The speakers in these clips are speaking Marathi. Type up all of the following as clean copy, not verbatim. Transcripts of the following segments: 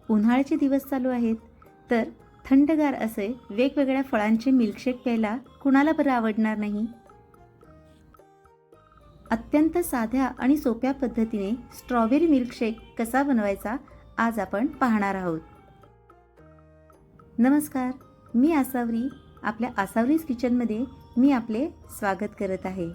उन्हाळ्याचे दिवस चालू आहेत, तर थंडगार असे वेगवेगळ्या फळांचे मिल्कशेक प्यायला कुणाला बरं आवडणार नाही. अत्यंत साध्या आणि सोप्या पद्धतीने स्ट्रॉबेरी मिल्कशेक कसा बनवायचा आज आपण पाहणार आहोत. नमस्कार, मी आसावरी. आपल्या आसावरीज किचनमध्ये मी आपले स्वागत करत आहे.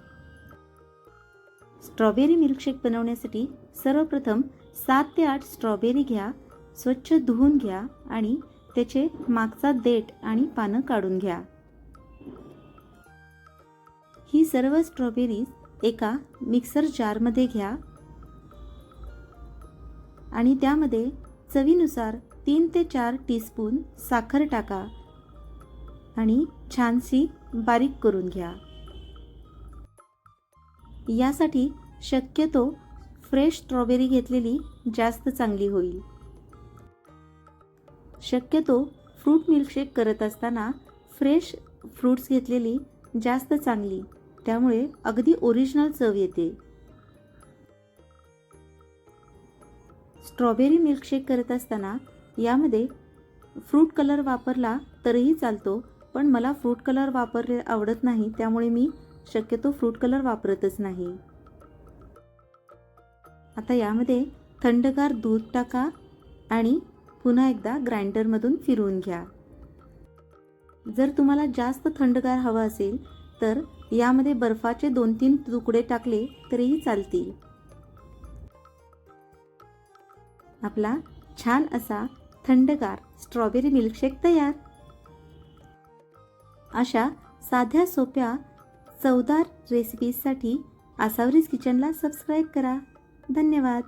स्ट्रॉबेरी मिल्कशेक बनवण्यासाठी सर्वप्रथम 7 ते 8 स्ट्रॉबेरी घ्या. स्वच्छ धुवून घ्या आणि त्याचे मागचा देठ आणि पानं काढून घ्या. ही सर्व स्ट्रॉबेरीज एका मिक्सर जारमध्ये घ्या आणि त्यामध्ये चवीनुसार 3 ते 4 टीस्पून साखर टाका आणि छानशी बारीक करून घ्या. यासाठी शक्यतो फ्रेश स्ट्रॉबेरी घेतलेली जास्त चांगली होईल. शक्यतो फ्रूट मिल्कशेक करत असताना फ्रेश फ्रूट्स घेतलेली जास्त चांगली, त्यामुळे अगदी ओरिजिनल चव येते. स्ट्रॉबेरी मिल्कशेक करत असताना यामध्ये फ्रूट कलर वापरला तरीही चालतो, पण मला फ्रूट कलर वापरले आवडत नाही, त्यामुळे मी शक्यतो फ्रूट कलर वापरतच नाही. आता यामध्ये थंडगार दूध टाका आणि पुन्हा एकदा ग्राइंडरमधून फिरवून घ्या. जर तुम्हाला जास्त थंडगार हवा असेल तर यामध्ये बर्फाचे 2-3 तुकडे टाकले तरीही चालतील. आपला छान असा थंडगार स्ट्रॉबेरी मिल्कशेक तयार. अशा साध्या सोप्या चवदार रेसिपीजसाठी आसावरीज किचनला सबस्क्राईब करा. धन्यवाद.